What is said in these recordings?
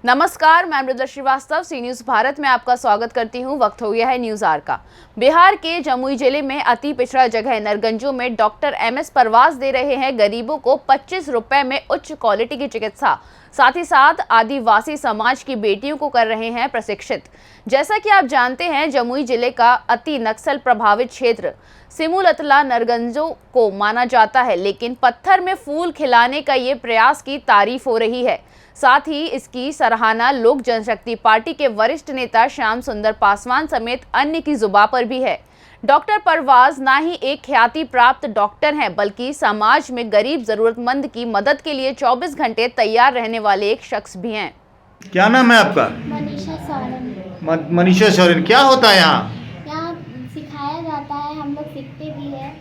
नमस्कार, मैं मृदुला श्रीवास्तव सी न्यूज भारत में आपका स्वागत करती हूं। वक्त हो गया है न्यूज आर का। बिहार के जमुई जिले में अति पिछड़ा जगह नरगंजो में डॉक्टर MS परवाज दे रहे हैं गरीबों को 25 रुपए में उच्च क्वालिटी की चिकित्सा। साथ ही साथ आदिवासी समाज की बेटियों को कर रहे हैं प्रशिक्षित। जैसा कि आप जानते हैं, जमुई जिले का अति नक्सल प्रभावित क्षेत्र सिमुलतला नरगंजो को माना जाता है, लेकिन पत्थर में फूल खिलाने का ये प्रयास की तारीफ हो रही है। साथ ही इसकी सराहना लोक जनशक्ति पार्टी के वरिष्ठ नेता श्याम सुंदर पासवान समेत अन्य की जुबां पर भी है। डॉक्टर परवाज ना ही एक ख्याति प्राप्त डॉक्टर हैं, बल्कि समाज में गरीब जरूरतमंद की मदद के लिए 24 घंटे तैयार रहने वाले एक शख्स भी हैं। क्या नाम है आपका? मनीषा सोरेन। मनीषा सोरेन। क्या होता है यहाँ? यहाँ सिखाया जाता है, हम लोग सीखते भी हैं।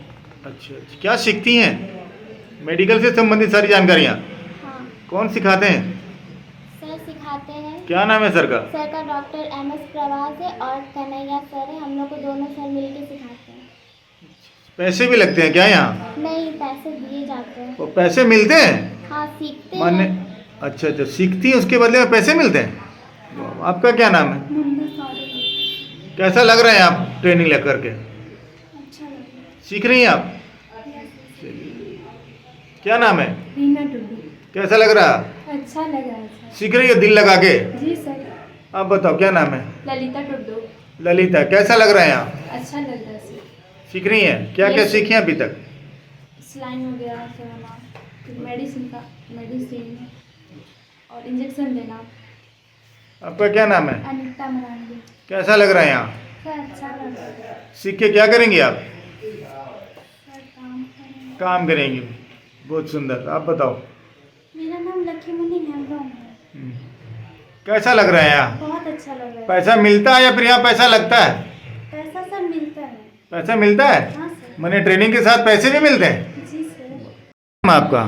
अच्छा, क्या सीखती हैं? मेडिकल से संबंधित सारी जानकारियाँ। हाँ, कौन सिखाते हैं? सर सिखाते हैं। क्या नाम है सर का? सर का डॉक्टर MS परवाज है और कन्हैया सर है। हम लोग को दोनों सर मिलके सिखाते हैं। पैसे भी लगते हैं क्या यहाँ? नहीं, पैसे दिए जाते हैं। वो पैसे मिलते हैं? हाँ, सीखते माने हैं। अच्छा, सीखती है उसके बदले में पैसे मिलते हैं। आपका क्या नाम है? मुन्ना सोरेन। कैसा लग रहा है आप ट्रेनिंग लेकर के? अच्छा लगा। सीख रही हैं आप? क्या नाम है? रीना टुडू। कैसा लग रहा? अच्छा लगा है सर। सीख रही है दिल लगा के? जी सर। आप बताओ क्या नाम है? ललिता टुडू। ललिता। कैसा लग रहा है यहाँ? अच्छा लग रहा है सर। सीख रही हैं? क्या क्या Yes. सीखी हैं अभी तक? सलाइन वगैरह चलाना, फिर मेडिसिन और इंजेक्शन देना। आपका क्या नाम है? अनीता मरांडी। कैसा लग रहा है यहाँ? सर अच्छा लग रहा है। सीख के क्या करेंगी आप? सर काम करेंगे। काम करेंगी। बहुत सुंदर। आप बताओ। मेरा नाम लक्ष्मीमणि हेम्ब्रम है। कैसा लग रहा है यहाँ? बहुत अच्छा लग रहा है। पैसा मिलता है या फिर यहाँ पैसा लगता है? पैसा सर मिलता है। पैसा मिलता है? हाँ सर। मैंने ट्रेनिंग के साथ पैसे भी मिलते हैं? जी सर। नाम आपका?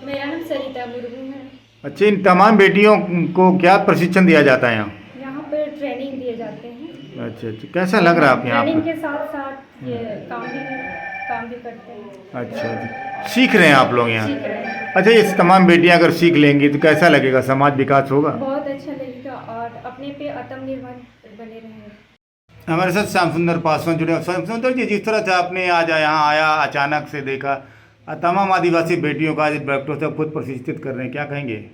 मेरा नाम सरिता मुर्मू है। अच्छा, इन तमाम बेटियों को क्या प्रशिक्षण दिया जाता है यहाँ? यहाँ पर ट्रेनिंग दिए जाते हैं। अच्छा अच्छा, कैसा लग रहा है आप यहाँ ट्रेनिंग पर? के साथ साथ ये काम भी करते हैं। अच्छा अच्छा, सीख रहे हैं आप लोग यहाँ? सीख रहे हैं। अच्छा, ये तमाम बेटियाँ अगर सीख लेंगी तो कैसा लगेगा? समाज विकास होगा? बहुत अच्छा लगेगा और अपने पे आत्मनिर्भर बने रहेंगे। हमारे साथ श्याम सुंदर पासवान जुड़े। श्याम सुंदर जी, जिस तरह से आपने आज यहाँ आया, अचानक से देखा तमाम आदिवासी बेटियों का आज डॉक्टर साहब खुद प्रशिक्षित कर रहे हैं, क्या कहेंगे?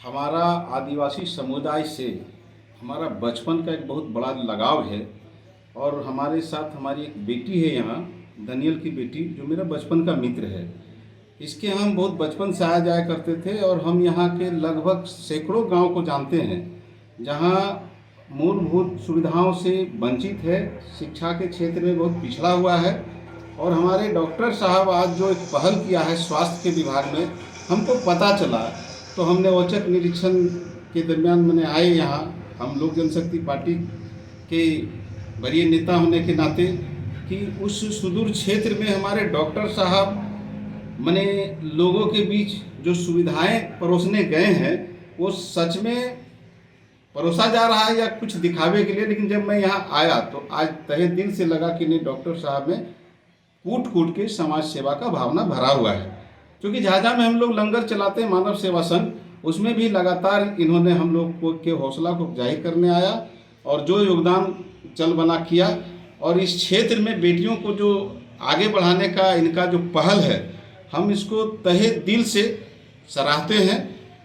हमारा आदिवासी समुदाय से हमारा बचपन का एक बहुत बड़ा लगाव है और हमारे साथ हमारी एक बेटी है यहाँ, दानियल की बेटी, जो मेरा बचपन का मित्र है। इसके हम बहुत बचपन से आया जाया करते थे और हम यहाँ के लगभग सैकड़ों गांव को जानते हैं जहाँ मूलभूत सुविधाओं से वंचित है, शिक्षा के क्षेत्र में बहुत पिछड़ा हुआ है। और हमारे डॉक्टर साहब आज जो एक पहल किया है स्वास्थ्य के विभाग में, हमको पता चला तो हमने औचक निरीक्षण के दरमियान मैंने आए यहाँ, हम लोक जनशक्ति पार्टी के वरीय नेता होने के नाते, कि उस सुदूर क्षेत्र में हमारे डॉक्टर साहब मैंने लोगों के बीच जो सुविधाएं परोसने गए हैं वो सच में परोसा जा रहा है या कुछ दिखावे के लिए। लेकिन जब मैं यहाँ आया तो आज तहे दिल से लगा कि नहीं, डॉक्टर साहब में कूट कूट के समाज सेवा का भावना भरा हुआ है। क्योंकि झाझा में हम लोग लंगर चलाते हैं, मानव सेवा संघ, उसमें भी लगातार इन्होंने हम लोग को के हौसला को जाहिर करने आया और जो योगदान चल बना किया। और इस क्षेत्र में बेटियों को जो आगे बढ़ाने का इनका जो पहल है, हम इसको तहे दिल से सराहते हैं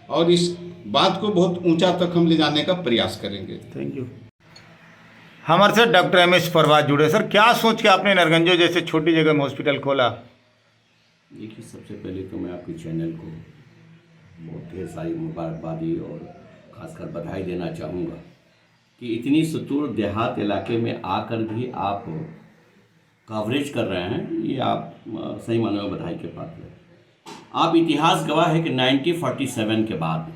और इस बात को बहुत ऊंचा तक हम ले जाने का प्रयास करेंगे। Thank you. हमारे साथ डॉक्टर MS परवाज जुड़े। सर, क्या सोच के आपने नरगंजो जैसे छोटी जगह में हॉस्पिटल खोला? देखिए, सबसे पहले तो मैं आपके चैनल को बहुत ढेर सारी मुबारकबादी और ख़ासकर बधाई देना चाहूँगा कि इतनी सुदूर देहात इलाके में आकर भी आप कवरेज कर रहे हैं। ये आप सही मानों में बधाई के पात्र हैं। आप इतिहास गवाह है कि 1947 के बाद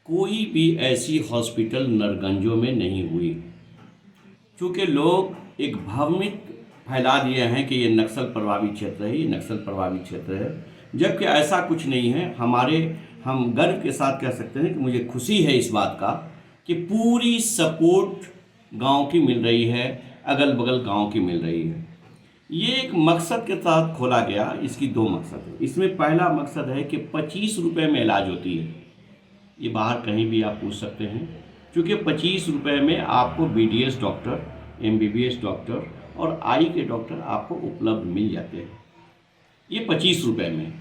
कोई भी ऐसी हॉस्पिटल नरगंजो में नहीं हुई, क्योंकि लोग एक भ्रमित फैला दिए हैं कि ये नक्सल प्रभावित क्षेत्र है, ये नक्सल प्रभावित क्षेत्र है, जबकि ऐसा कुछ नहीं है। हम गर्व के साथ कह सकते हैं कि मुझे खुशी है इस बात का कि पूरी सपोर्ट गांव की मिल रही है, अगल बगल गांव की मिल रही है। ये एक मकसद के साथ खोला गया। इसकी दो मकसद है। इसमें पहला मकसद है कि 25 रुपये में इलाज होती है। ये बाहर कहीं भी आप पूछ सकते हैं, क्योंकि 25 रुपये में आपको BDS डॉक्टर, MBBS डॉक्टर और आई के डॉक्टर आपको उपलब्ध मिल जाते हैं। ये 25 रुपये में,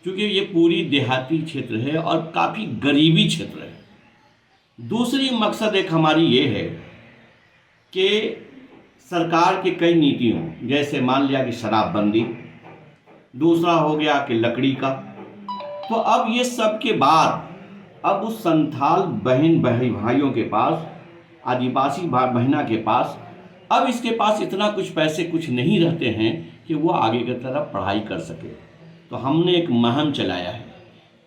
क्योंकि ये पूरी देहाती क्षेत्र है और काफ़ी गरीबी क्षेत्र है। दूसरी मकसद एक हमारी ये है कि सरकार की कई नीतियों, जैसे मान लिया कि शराबबंदी, दूसरा हो गया कि लकड़ी का, तो अब ये सब के बाद अब उस संथाल बहन भाइयों के पास, आदिवासी बहना के पास, अब इसके पास इतना कुछ पैसे कुछ नहीं रहते हैं कि वो आगे की तरफ पढ़ाई कर सके। तो हमने एक मुहिम चलाया है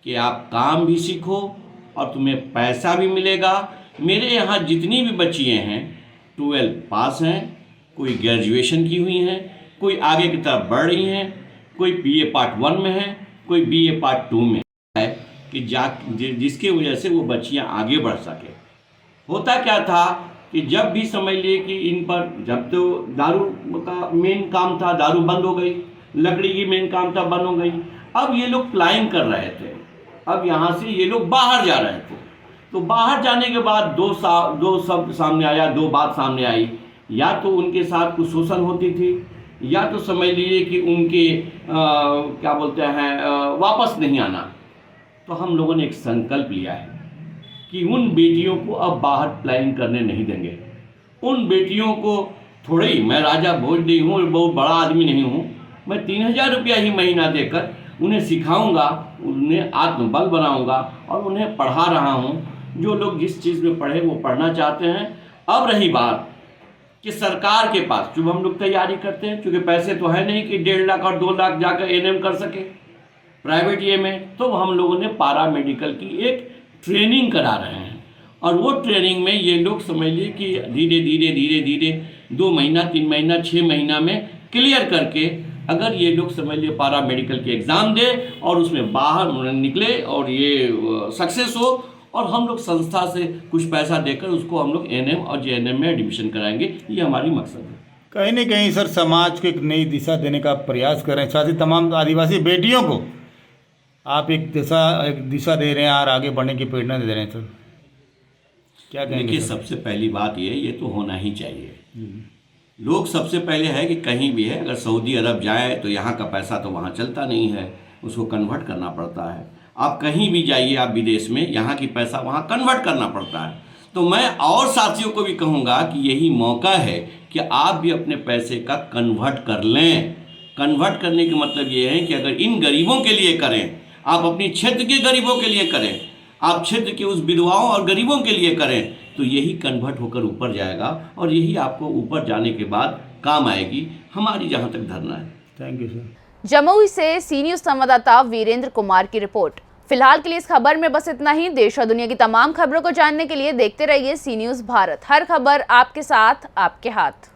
कि आप काम भी सीखो और तुम्हें पैसा भी मिलेगा। मेरे यहाँ जितनी भी बच्चियाँ हैं 12 पास हैं, कोई ग्रेजुएशन की हुई हैं, कोई आगे की तरफ बढ़ रही हैं, कोई BA पार्ट 1 में है, कोई BA पार्ट 2 में है, कि जिसके वजह से वो बच्चियाँ आगे बढ़ सके। होता क्या था कि जब भी समझ लिए कि इन पर, जब तो दारू का मेन काम था, दारू बंद हो गई, लकड़ी की मेन काम था, बंद हो गई। अब ये लोग प्लानिंग कर रहे थे, अब यहाँ से ये लोग बाहर जा रहे थे। तो बाहर जाने के बाद दो शब्द सामने आया, दो बात सामने आई, या तो उनके साथ कुछ शोषण होती थी, या तो समझ लीजिए कि उनके क्या बोलते हैं वापस नहीं आना। तो हम लोगों ने एक संकल्प लिया है कि उन बेटियों को अब बाहर प्लानिंग करने नहीं देंगे। उन बेटियों को थोड़े ही, मैं राजा भोज नहीं हूँ, बहुत बड़ा आदमी नहीं हूँ, मैं 3000 रुपया ही महीना देकर उन्हें सिखाऊंगा, उन्हें आत्मबल बनाऊंगा और उन्हें पढ़ा रहा हूँ। जो लोग जिस चीज़ में पढ़े वो पढ़ना चाहते हैं। अब रही बात कि सरकार के पास जो हम लोग तैयारी करते हैं, क्योंकि पैसे तो है नहीं कि 1.5 लाख और 2 लाख जाकर ANM कर सके प्राइवेट ये में, तो हम लोगों ने पारा मेडिकल की एक ट्रेनिंग करा रहे हैं। और वो ट्रेनिंग में ये लोग समझ लिए कि धीरे धीरे 2 महीना, 3 महीना, 6 महीना में क्लियर करके अगर ये लोग समझ लिए पारा मेडिकल के एग्ज़ाम दे और उसमें बाहर निकले और ये सक्सेस हो, और हम लोग संस्था से कुछ पैसा देकर उसको हम लोग ANM और JNM में एडमिशन कराएंगे। ये हमारी मकसद है। कहीं न कहीं सर समाज को एक नई दिशा देने का प्रयास कर रहे हैं, साथ ही तमाम आदिवासी बेटियों को आप एक दिशा दे रहे हैं और आगे बढ़ने की प्रेरणा दे रहे हैं सर, क्या कहेंगे? देखिए, सबसे पहली बात ये तो होना ही चाहिए। लोग सबसे पहले है कि कहीं भी है, अगर सऊदी अरब जाए तो यहाँ का पैसा तो वहाँ चलता नहीं है, उसको कन्वर्ट करना पड़ता है। आप कहीं भी जाइए, आप विदेश में, यहाँ की पैसा वहाँ कन्वर्ट करना पड़ता है। तो मैं और साथियों को भी कहूँगा कि यही मौका है कि आप भी अपने पैसे का कन्वर्ट कर लें। कन्वर्ट करने का मतलब ये है कि अगर इन गरीबों के लिए करें, आप अपनी क्षेत्र के गरीबों के लिए करें, आप क्षेत्र के उस विधवाओं और गरीबों के लिए करें, तो यही कन्वर्ट होकर ऊपर जाएगा और यही आपको ऊपर जाने के बाद काम आएगी। हमारी जहाँ तक धरना है। Thank you sir. जमुई से सी न्यूज़ संवाददाता वीरेंद्र कुमार की रिपोर्ट। फिलहाल के लिए इस खबर में बस इतना ही। देश और दुनिया की तमाम खबरों को जानने के लिए देखते रहिए सी न्यूज़ भारत। हर खबर आपके साथ, आपके हाथ।